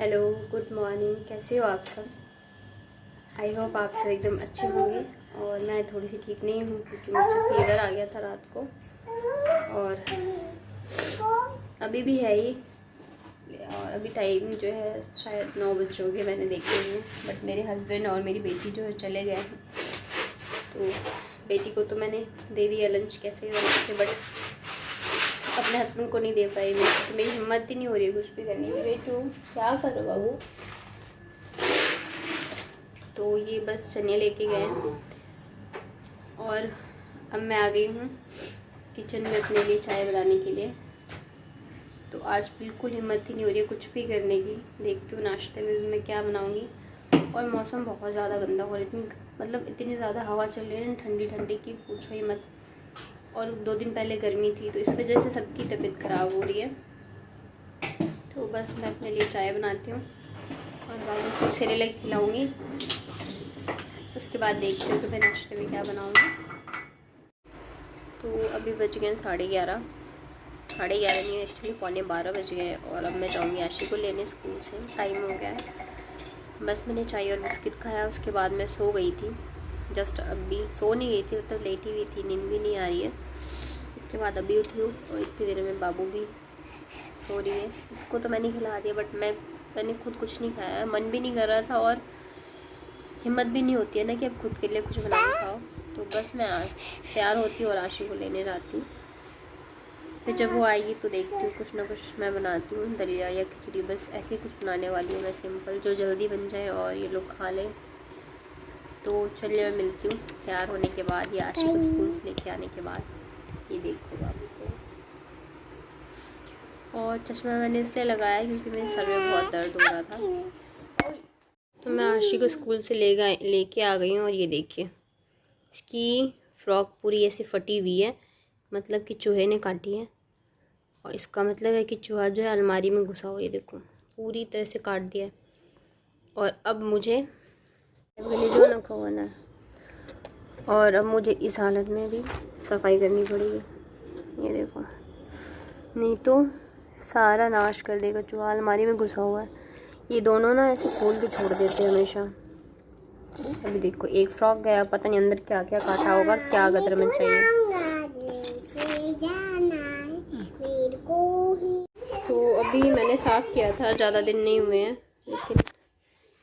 Hello, good morning. कैसे हो आप सब? आई होप आप सब एकदम अच्छे होंगे। और मैं थोड़ी सी ठीक नहीं हूँ क्योंकि मुझे फीवर आ गया था रात को और अभी भी है ही। और अभी टाइम जो है शायद 9 बज रहे होंगे, मैंने देखे हुए हैं। बट मेरे हस्बैंड और मेरी बेटी जो है चले गए हैं, तो बेटी को तो मैंने दे दिया लंच कैसे वैसे, बट अपने हस्बैंड को नहीं दे पाई। मेरी हिम्मत ही नहीं हो रही है कुछ भी करने की। बेटू क्या करो बाबू। तो ये बस चने लेके गए और अब मैं आ गई हूँ किचन में अपने लिए चाय बनाने के लिए। तो आज बिल्कुल हिम्मत ही नहीं हो रही है कुछ भी करने की। देखती हूँ नाश्ते में भी मैं क्या बनाऊँगी। और मौसम बहुत ज़्यादा गंदा हो रहा है, इतनी ज़्यादा हवा चल रही है ना ठंडी ठंडी की, पूछो ही मत। और 2 दिन पहले गर्मी थी तो इस वजह से सबकी तबीयत ख़राब हो रही है। तो बस मैं अपने लिए चाय बनाती हूँ और बाबू को सेरेलैक खिलाऊँगी। उसके बाद देखती हूँ कि मैं नाश्ते में क्या बनाऊँगी। तो अभी बज गए 11:30, 11:30 नहीं, एक्चुअली 11:15 बज गए। और अब मैं जाऊँगी आशी को लेने स्कूल से, टाइम हो गया है। बस मैंने चाय और बिस्किट खाया, उसके बाद मैं सो गई थी। जस्ट अभी सो नहीं गई थी, मतलब लेटी हुई थी, नींद भी नहीं आ रही है। इसके बाद अभी उठी हूँ और इतनी देर में बाबू भी सो रही है। इसको तो मैंने खिला दिया, बट मैंने खुद कुछ नहीं खाया, मन भी नहीं कर रहा था और हिम्मत भी नहीं होती है ना कि अब खुद के लिए कुछ बना के खाओ। तो बस मैं तैयार होती हूँ और आशी को लेने जाती हूँ। फिर जब वो आएगी तो देखती हूँ कुछ ना कुछ मैं बनाती हूँ, दलिया या खिचड़ी, बस ऐसे ही कुछ बनाने वाली हूँ मैं, सिंपल जो जल्दी बन जाए और ये लोग खा लें। तो चलिए मैं मिलती हूँ तैयार होने के बाद या आशी को स्कूल से लेके आने के बाद। ये देखो बाबू को। और चश्मा मैंने इसलिए लगाया क्योंकि मेरे सर में बहुत दर्द हो रहा था। तो मैं आशी को स्कूल से लेके आ गई हूँ और ये देखिए इसकी फ्रॉक पूरी ऐसे फटी हुई है, मतलब कि चूहे ने काटी है। और इसका मतलब है कि चूहा जो है अलमारी में घुसा हुआ, ये देखो पूरी तरह से काट दिया है। और अब मुझे जो ना खोना, और अब मुझे इस हालत में भी सफाई करनी पड़ेगी। ये देखो, नहीं तो सारा नाश कर देगा चूहा, अलमारी में घुसा हुआ है। ये दोनों ना ऐसे खोल के छोड़ देते हैं हमेशा। अभी देखो एक फ्रॉक गया, पता नहीं अंदर क्या क्या काटा होगा, क्या गटर में चाहिए। तो अभी मैंने साफ़ किया था, ज़्यादा दिन नहीं हुए हैं, लेकिन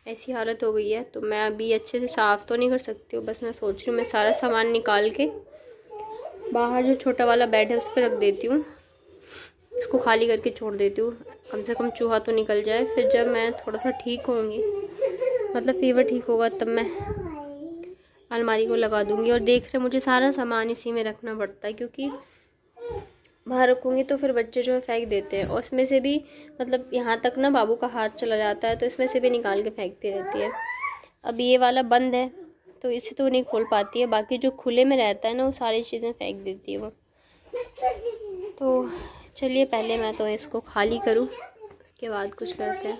ऐसी हालत हो गई है। तो मैं अभी अच्छे से साफ़ तो नहीं कर सकती हूँ, बस मैं सोच रही हूँ मैं सारा सामान निकाल के बाहर जो छोटा वाला बेड है उस पर रख देती हूँ, इसको खाली करके छोड़ देती हूँ, कम से कम चूहा तो निकल जाए। फिर जब मैं थोड़ा सा ठीक होंगी, मतलब फीवर ठीक होगा, तब मैं अलमारी को लगा दूँगी। और देख रहे मुझे सारा सामान इसी में रखना पड़ता है, क्योंकि बाहर रखूँगी तो फिर बच्चे जो है फेंक देते हैं, और उसमें से भी मतलब यहाँ तक ना बाबू का हाथ चला जाता है, तो इसमें से भी निकाल के फेंकती रहती है। अब ये वाला बंद है तो इसे तो नहीं खोल पाती है, बाकी जो खुले में रहता है ना वो सारी चीज़ें फेंक देती है वो। तो चलिए पहले मैं तो इसको खाली करूँ, उसके बाद कुछ करते हैं।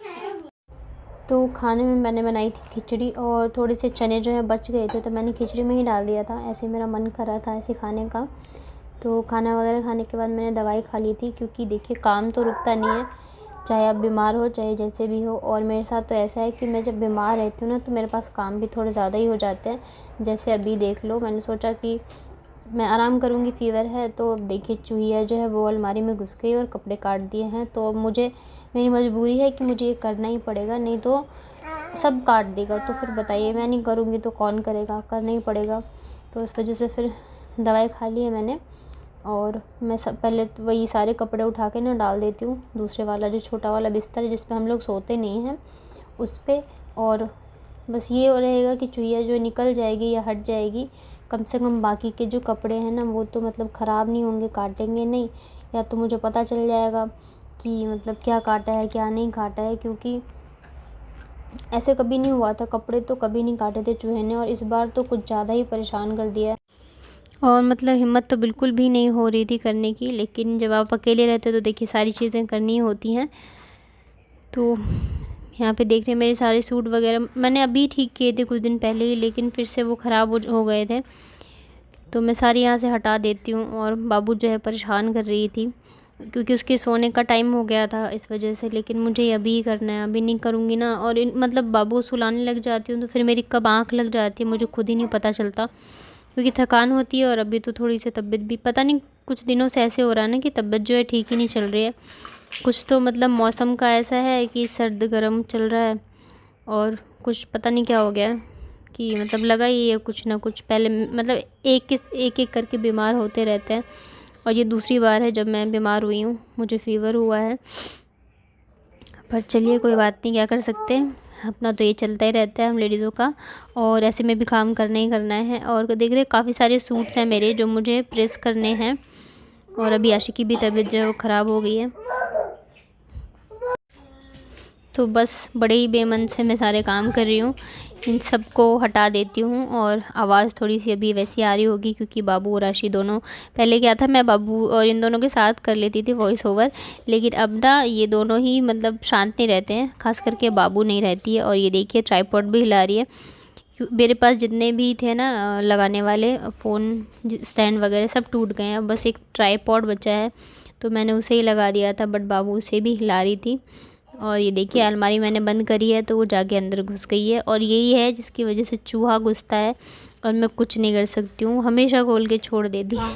तो खाने में मैंने बनाई थी खिचड़ी, और थोड़े से चने जो है बच गए थे तो मैंने खिचड़ी में ही डाल दिया था, ऐसे मेरा मन कर रहा था ऐसे खाने का। तो खाना वगैरह खाने के बाद मैंने दवाई खा ली थी, क्योंकि देखिए काम तो रुकता नहीं है, चाहे आप बीमार हो चाहे जैसे भी हो। और मेरे साथ तो ऐसा है कि मैं जब बीमार रहती हूँ ना तो मेरे पास काम भी थोड़े ज़्यादा ही हो जाते हैं। जैसे अभी देख लो, मैंने सोचा कि मैं आराम करूँगी, फ़ीवर है, तो अब देखिए चूहिया जो है वो अलमारी में घुस गई और कपड़े काट दिए हैं। तो अब मेरी मजबूरी है कि मुझे ये करना ही पड़ेगा, नहीं तो सब काट देगा। तो फिर बताइए, मैं नहीं करूँगी तो कौन करेगा, करना ही पड़ेगा। तो इस वजह से फिर दवाई खा ली है मैंने। और मैं पहले तो वही सारे कपड़े उठा के ना डाल देती हूँ दूसरे वाला जो छोटा वाला बिस्तर है जिस पे हम लोग सोते नहीं हैं उस पर। और बस ये हो रहेगा कि चूहिया जो निकल जाएगी या हट जाएगी, कम से कम बाकी के जो कपड़े हैं ना वो तो मतलब ख़राब नहीं होंगे, काटेंगे नहीं, या तो मुझे पता चल जाएगा कि मतलब क्या काटा है क्या नहीं काटा है। क्योंकि ऐसे कभी नहीं हुआ था, कपड़े तो कभी नहीं काटे थे चूहे ने, और इस बार तो कुछ ज़्यादा ही परेशान कर दिया है। और मतलब हिम्मत तो बिल्कुल भी नहीं हो रही थी करने की, लेकिन जब आप अकेले रहते तो देखिए सारी चीज़ें करनी ही होती हैं। तो यहाँ पे देख रहे हैं मेरे सारे सूट वगैरह मैंने अभी ठीक किए थे कुछ दिन पहले ही, लेकिन फिर से वो ख़राब हो गए थे। तो मैं सारी यहाँ से हटा देती हूँ। और बाबू जो है परेशान कर रही थी, क्योंकि उसके सोने का टाइम हो गया था इस वजह से। लेकिन मुझे अभी ही करना है, अभी नहीं करूँगी ना और मतलब बाबू सुलाने लग जाती हूँ तो फिर मेरी कब आँख लग जाती है मुझे खुद ही नहीं पता चलता, क्योंकि थकान होती है। और अभी तो थोड़ी सी तबीयत भी पता नहीं कुछ दिनों से ऐसे हो रहा है ना कि तबीयत जो है ठीक ही नहीं चल रही है। कुछ तो मतलब मौसम का ऐसा है कि सर्द गर्म चल रहा है और कुछ पता नहीं क्या हो गया है कि मतलब लगा ही है कुछ ना कुछ। पहले मतलब एक करके बीमार होते रहते हैं और ये दूसरी बार है जब मैं बीमार हुई हूँ, मुझे फ़ीवर हुआ है। पर चलिए कोई बात नहीं, क्या कर सकते हैं, अपना तो ये चलता ही रहता है हम लेडीज़ों का। और ऐसे में भी काम करना ही करना है। और देख रहे काफ़ी सारे सूट्स हैं मेरे जो मुझे प्रेस करने हैं। और अभी आशी की भी तबीयत जो है वो ख़राब हो गई है, तो बस बड़े ही बेमन से मैं सारे काम कर रही हूँ। इन सब को हटा देती हूँ और आवाज़ थोड़ी सी अभी वैसी आ रही होगी क्योंकि बाबू और आशी दोनों, पहले क्या था मैं बाबू और इन दोनों के साथ कर लेती थी वॉइस ओवर, लेकिन अब ना ये दोनों ही मतलब शांत नहीं रहते हैं, खास करके बाबू नहीं रहती है। और ये देखिए ट्राइपॉड भी हिला रही है। मेरे पास जितने भी थे ना लगाने वाले फ़ोन स्टैंड वगैरह सब टूट गए हैं, बस एक ट्राइपॉड बचा है तो मैंने उसे ही लगा दिया था, बट बाबू उसे भी हिला रही थी। और ये देखिए अलमारी मैंने बंद करी है तो वो जाके अंदर घुस गई है, और यही है जिसकी वजह से चूहा घुसता है और मैं कुछ नहीं कर सकती हूँ, हमेशा खोल के छोड़ देती है।